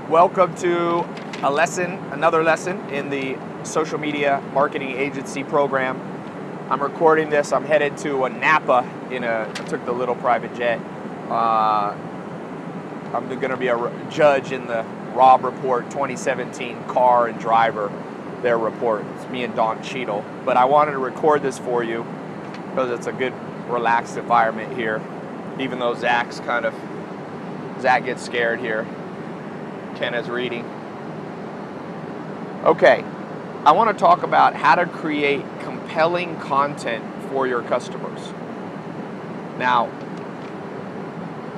Welcome to another lesson in the social media marketing agency program. I'm recording this. I'm headed to Napa I took the little private jet. I'm going to be a judge in the Rob Report 2017 car and driver, their report. It's me and Don Cheadle. But I wanted to record this for you because it's a good relaxed environment here, even though Zach gets scared here. Ken is reading. Okay, I want to talk about how to create compelling content for your customers. Now,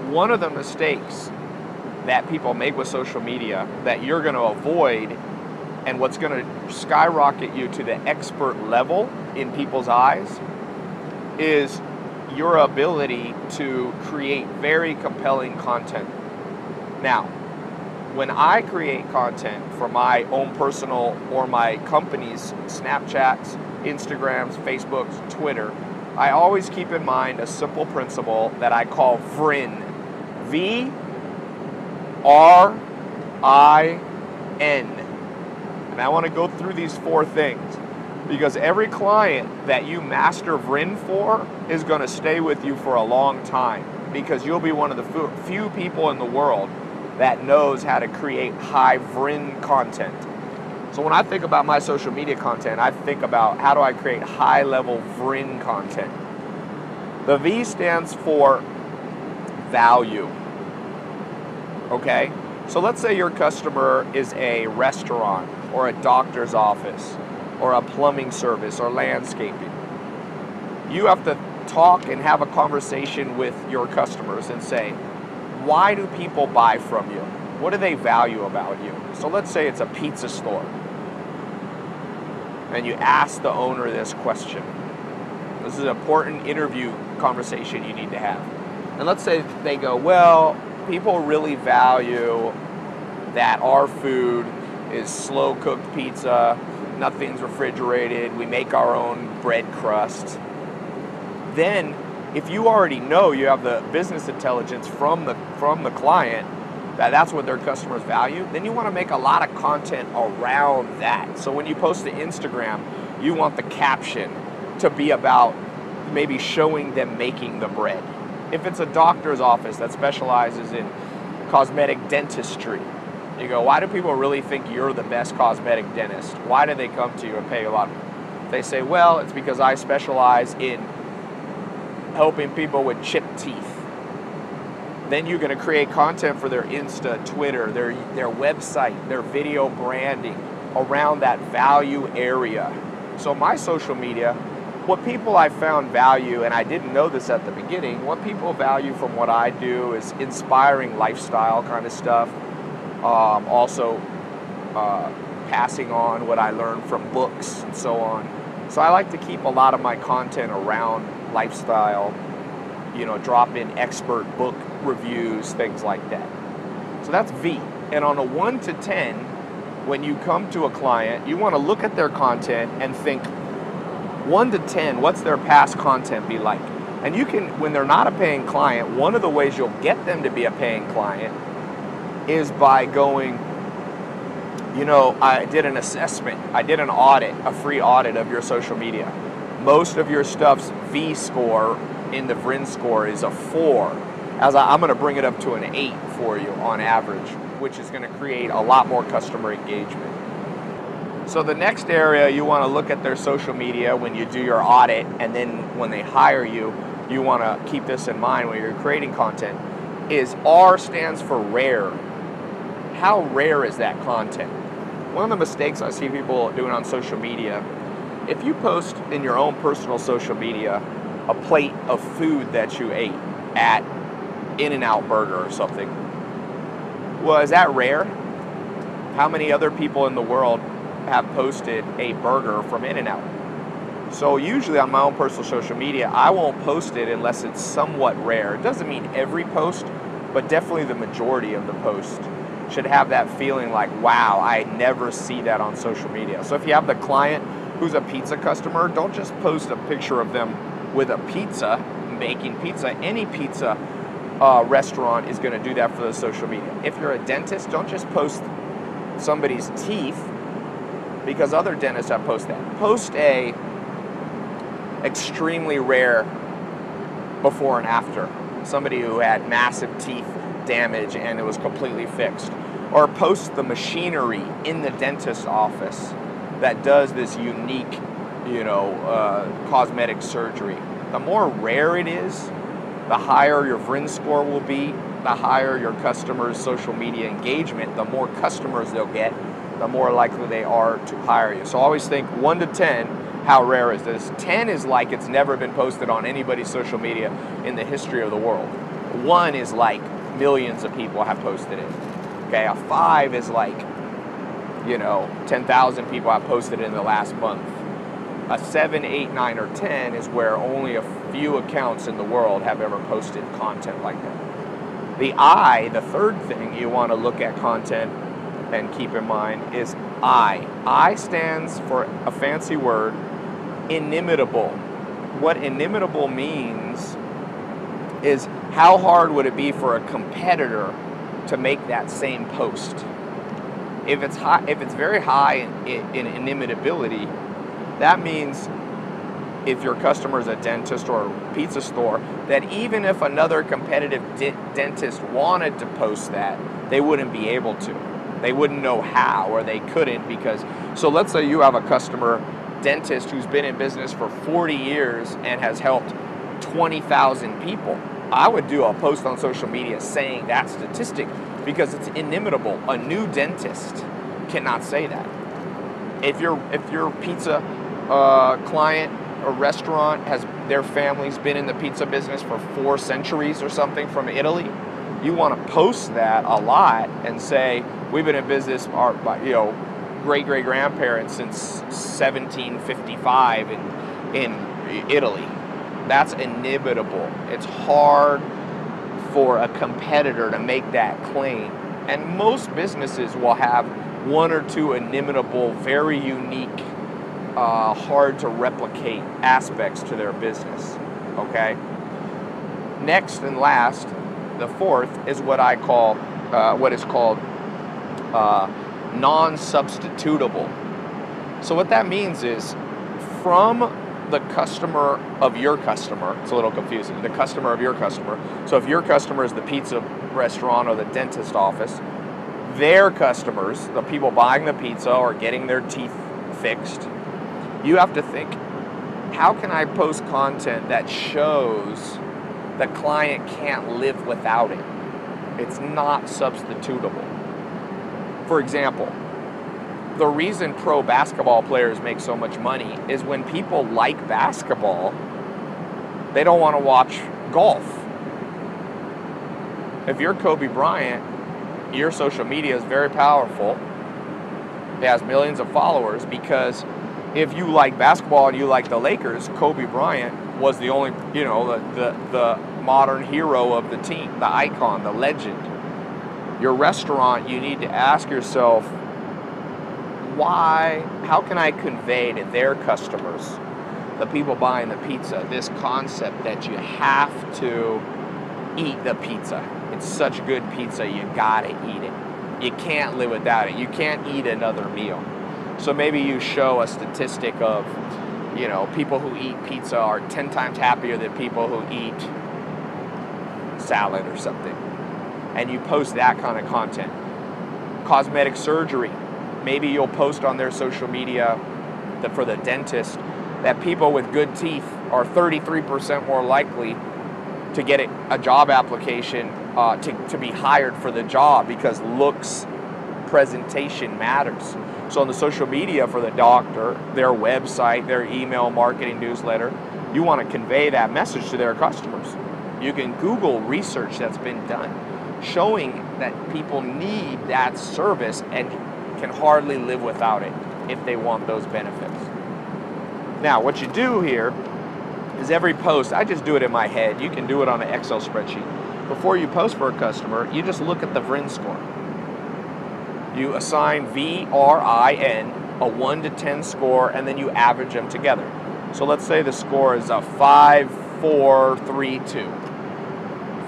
one of the mistakes that people make with social media that you're going to avoid, and what's going to skyrocket you to the expert level in people's eyes, is your ability to create very compelling content. Now, when I create content for my own personal or my company's Snapchats, Instagrams, Facebooks, Twitter, I always keep in mind a simple principle that I call VRIN. V-R-I-N. And I want to go through these four things because every client that you master VRIN for is going to stay with you for a long time, because you'll be one of the few people in the world that knows how to create high VRIN content. So when I think about my social media content, I think about how do I create high level VRIN content. The V stands for value. Okay? So let's say your customer is a restaurant or a doctor's office or a plumbing service or landscaping. You have to talk and have a conversation with your customers and say, why do people buy from you? What do they value about you? So let's say it's a pizza store, and you ask the owner this question. This is an important interview conversation you need to have. And let's say they go, well, people really value that our food is slow-cooked pizza, nothing's refrigerated, we make our own bread crust. Then, if you already know, you have the business intelligence from the client that's what their customers value, then you want to make a lot of content around that. So when you post to Instagram, you want the caption to be about maybe showing them making the bread. If it's a doctor's office that specializes in cosmetic dentistry, you go, why do people really think you're the best cosmetic dentist? Why do they come to you and pay a lot? They say, well, it's because I specialize in helping people with chipped teeth. Then you're going to create content for their Insta, Twitter, their website, their video branding around that value area. So my social media, what people I found value, and I didn't know this at the beginning, what people value from what I do is inspiring lifestyle kind of stuff. Also passing on what I learned from books and so on. So I like to keep a lot of my content around lifestyle, drop in expert book reviews, things like that. So that's V. And on a 1 to 10, when you come to a client, you want to look at their content and think, 1 to 10, what's their past content be like? And you can, when they're not a paying client, one of the ways you'll get them to be a paying client is by going, I did an assessment, I did an audit, a free audit of your social media. Most of your stuff's V score in the VRIN score is a 4. I'm going to bring it up to an 8 for you on average, which is going to create a lot more customer engagement. So the next area you want to look at their social media when you do your audit, and then when they hire you, you want to keep this in mind when you're creating content, is R stands for rare. How rare is that content? One of the mistakes I see people doing on social media, if you post in your own personal social media a plate of food that you ate at In-N-Out Burger or something, well, is that rare? How many other people in the world have posted a burger from In-N-Out? So usually on my own personal social media, I won't post it unless it's somewhat rare. It doesn't mean every post, but definitely the majority of the posts should have that feeling like, wow, I never see that on social media. So if you have the client who's a pizza customer, don't just post a picture of them with a pizza, making pizza. Any pizza restaurant is going to do that for the social media. If you're a dentist, don't just post somebody's teeth, because other dentists have posted that. Post a extremely rare before and after. Somebody who had massive teeth damage and it was completely fixed. Or post the machinery in the dentist's office that does this unique, cosmetic surgery. The more rare it is, the higher your VRIN score will be, the higher your customers' social media engagement, the more customers they'll get, the more likely they are to hire you. So always think 1 to 10, how rare is this? 10 is like it's never been posted on anybody's social media in the history of the world. 1 is like millions of people have posted it. Okay, a 5 is like, 10,000 people have posted it in the last month. A 7, 8, 9, or 10 is where only a few accounts in the world have ever posted content like that. The I, the third thing you want to look at content and keep in mind is I. I stands for a fancy word, inimitable. What inimitable means is how hard would it be for a competitor to make that same post. If it's very high in inimitability, that means if your customer is a dentist or a pizza store, that even if another competitive dentist wanted to post that, they wouldn't be able to. They wouldn't know how, or they couldn't because, so let's say you have a customer dentist who's been in business for 40 years and has helped 20,000 people. I would do a post on social media saying that statistic because it's inimitable. A new dentist cannot say that. If your pizza client or restaurant has their family's been in the pizza business for 4 centuries or something from Italy, you want to post that a lot and say we've been in business, our great-great-grandparents since 1755 in Italy. That's inimitable. It's hard for a competitor to make that claim. And most businesses will have 1 or 2 inimitable, very unique, hard to replicate aspects to their business. Okay? Next and last, the fourth is what I call, what is called non-substitutable. So what that means is from the customer of your customer, it's a little confusing, the customer of your customer. So if your customer is the pizza restaurant or the dentist office, their customers, the people buying the pizza or getting their teeth fixed, you have to think, how can I post content that shows the client can't live without it? It's not substitutable. For example, the reason pro basketball players make so much money is when people like basketball, they don't want to watch golf. If you're Kobe Bryant, your social media is very powerful. It has millions of followers because if you like basketball and you like the Lakers, Kobe Bryant was the only, the modern hero of the team, the icon, the legend. Your restaurant, you need to ask yourself, how can I convey to their customers, the people buying the pizza, this concept that you have to eat the pizza. It's such good pizza, you gotta eat it. You can't live without it. You can't eat another meal. So maybe you show a statistic of, people who eat pizza are 10 times happier than people who eat salad or something. And you post that kind of content. Cosmetic surgery. Maybe you'll post on their social media that for the dentist that people with good teeth are 33% more likely to get a job application to be hired for the job because looks, presentation matters. So on the social media for the doctor, their website, their email marketing newsletter, you want to convey that message to their customers. You can Google research that's been done showing that people need that service and can hardly live without it if they want those benefits. Now, what you do here is every post, I just do it in my head. You can do it on an Excel spreadsheet. Before you post for a customer, you just look at the VRIN score. You assign VRIN, a 1 to 10 score, and then you average them together. So let's say the score is a 5, 4, 3, 2.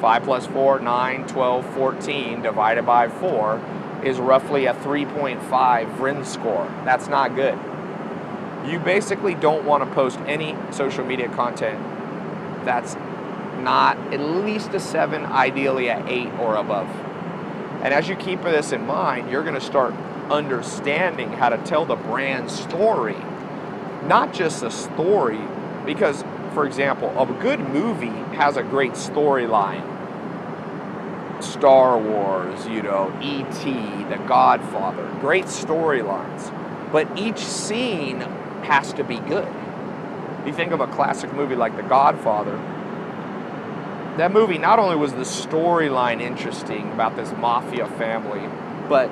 5 plus 4, 9, 12, 14 divided by 4 is roughly a 3.5 VRIN score. That's not good. You basically don't want to post any social media content that's not at least a 7, ideally an 8 or above. And as you keep this in mind, you're going to start understanding how to tell the brand story. Not just a story, because, for example, a good movie has a great storyline. Star Wars, you know, E.T., The Godfather, great storylines. But each scene has to be good. You think of a classic movie like The Godfather, that movie, not only was the storyline interesting about this mafia family, but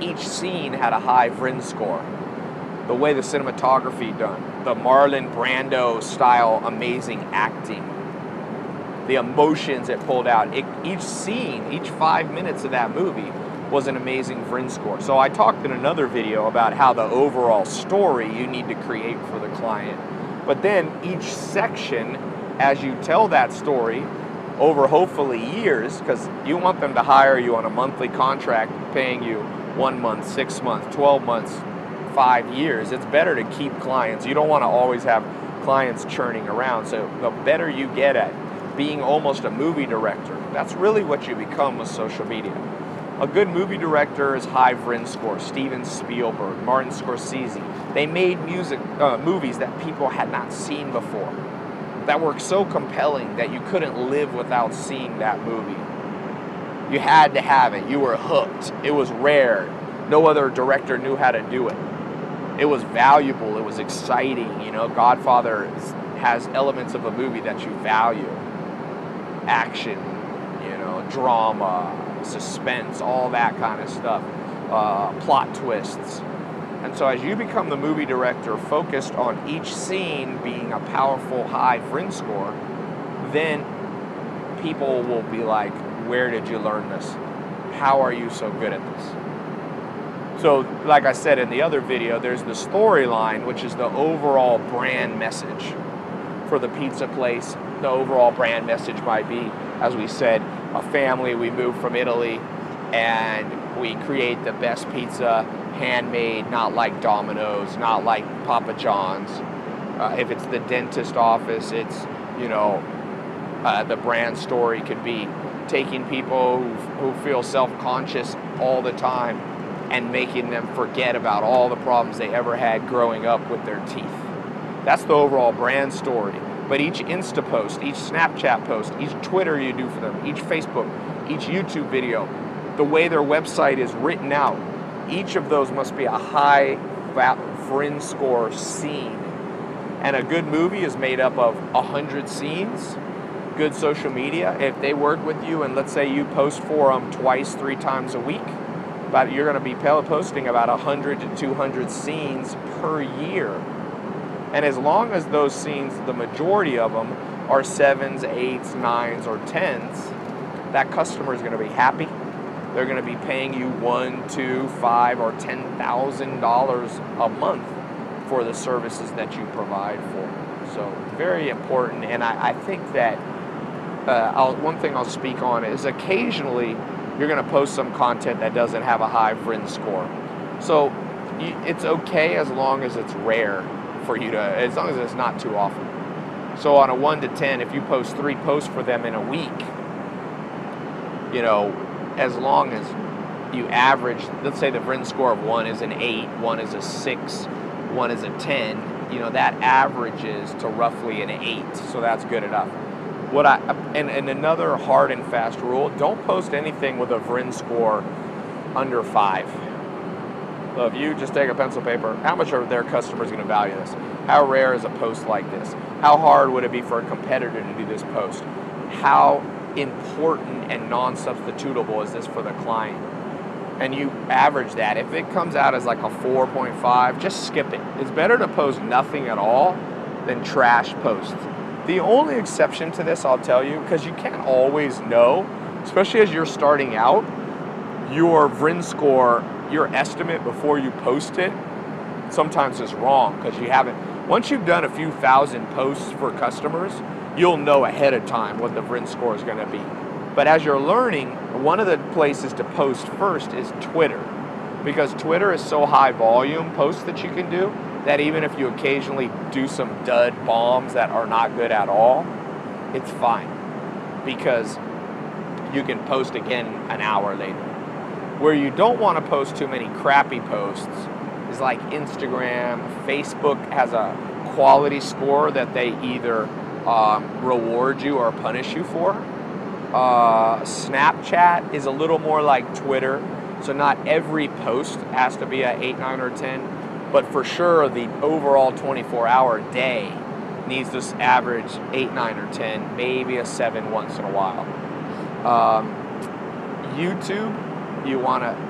each scene had a high VRIN score. The way the cinematography done, the Marlon Brando style amazing acting, the emotions it pulled out. Each scene, each 5 minutes of that movie was an amazing VRIN score. So I talked in another video about how the overall story you need to create for the client. But then each section, as you tell that story over hopefully years, because you want them to hire you on a monthly contract paying you 1 month, 6 months, 12 months, 5 years. It's better to keep clients. You don't want to always have clients churning around. So the better you get at being almost a movie director, that's really what you become with social media. A good movie director is high VRIN score. Steven Spielberg, Martin Scorsese. They made movies that people had not seen before, that were so compelling that you couldn't live without seeing that movie. You had to have it. You were hooked. It was rare. No other director knew how to do it. It was valuable. It was exciting. You know, Godfather has elements of a movie that you value. Action, you know, drama, suspense, all that kind of stuff. Plot twists. And so as you become the movie director focused on each scene being a powerful high VRIN score, then people will be like, where did you learn this? How are you so good at this? So like I said in the other video, there's the storyline, which is the overall brand message for the pizza place. The overall brand message might be, as we said, a family, we moved from Italy and we create the best pizza, handmade, not like Domino's, not like Papa John's. If it's the dentist office, it's, you know, the brand story could be taking people who feel self-conscious all the time and making them forget about all the problems they ever had growing up with their teeth. That's the overall brand story. But each Insta post, each Snapchat post, each Twitter you do for them, each Facebook, each YouTube video, the way their website is written out, each of those must be a high VRIN score scene. And a good movie is made up of 100 scenes. Good social media, if they work with you and let's say you post for them twice, 3 times a week, but you're going to be posting about 100 to 200 scenes per year. And as long as those scenes, the majority of them are 7s, 8s, 9s, or 10s, that customer is going to be happy. They're going to be paying you $1, $2, $5, or $10,000 a month for the services that you provide for them. So very important. And I think that one thing I'll speak on is occasionally you're going to post some content that doesn't have a high VRIN score. So it's okay as long as it's rare for you to, as long as it's not too often. So on a 1 to 10, if you post 3 posts for them in a week, you know, as long as you average, let's say the VRIN score of 1 is an 8, 1 is a 6, 1 is a 10, you know, that averages to roughly an 8, so that's good enough. And another hard and fast rule, don't post anything with a VRIN score under 5. So if you just take a pencil paper, how much are their customers going to value this? How rare is a post like this? How hard would it be for a competitor to do this post? How important and non-substitutable is this for the client? And you average that. If it comes out as like a 4.5, just skip it. It's better to post nothing at all than trash posts. The only exception to this, I'll tell you, because you can't always know, especially as you're starting out, your VRIN score, your estimate before you post it, sometimes is wrong because you haven't. Once you've done a few thousand posts for customers, you'll know ahead of time what the VRIN score is going to be. But as you're learning, one of the places to post first is Twitter, because Twitter is so high volume posts that you can do that even if you occasionally do some dud bombs that are not good at all, it's fine, because you can post again an hour later. Where you don't want to post too many crappy posts is like Instagram. Facebook has a quality score that they either reward you or punish you for. Snapchat is a little more like Twitter, so not every post has to be a 8, 9, or 10, but for sure the overall 24-hour day needs to average 8, 9, or 10, maybe a 7 once in a while. YouTube,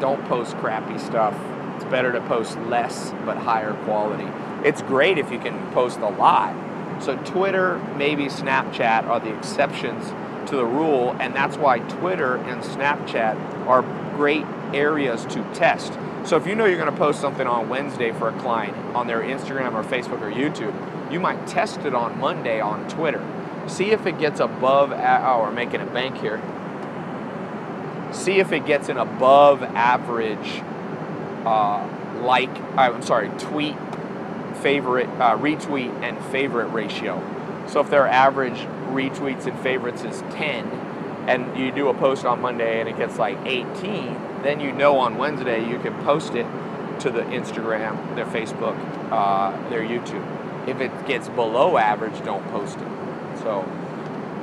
don't post crappy stuff. It's better to post less but higher quality. It's great if you can post a lot. So Twitter, maybe Snapchat are the exceptions to the rule, and that's why Twitter and Snapchat are great areas to test. So if you know you're going to post something on Wednesday for a client on their Instagram or Facebook or YouTube, you might test it on Monday on Twitter. See if it gets above, we're making a bank here. See if it gets an above average tweet, favorite, retweet and favorite ratio. So if their average retweets and favorites is 10, and you do a post on Monday and it gets like 18, then you know on Wednesday you can post it to the Instagram, their Facebook, their YouTube. If it gets below average, don't post it. So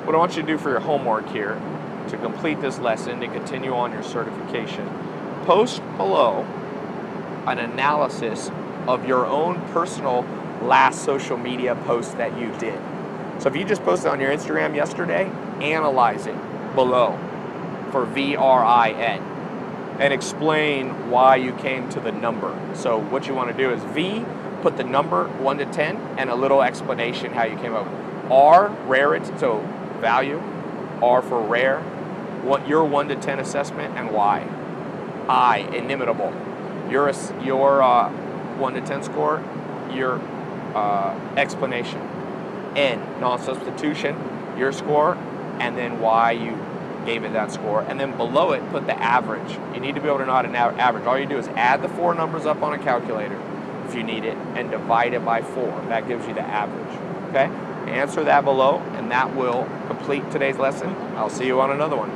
what I want you to do for your homework here, to complete this lesson, to continue on your certification, post below an analysis of your own personal last social media post that you did. So if you just posted on your Instagram yesterday, analyze it below for VRIN and explain why you came to the number. So what you want to do is V, put the number 1 to 10 and a little explanation how you came up. R, rarity, so value. R for rare. What your 1 to 10 assessment and why. I, inimitable. Your 1 to 10 score, your explanation. N, non-substitution, your score, and then why you gave it that score. And then below it, put the average. You need to be able to know how to average. All you do is add the 4 numbers up on a calculator if you need it and divide it by 4. That gives you the average. Okay? Answer that below, and that will complete today's lesson. I'll see you on another one.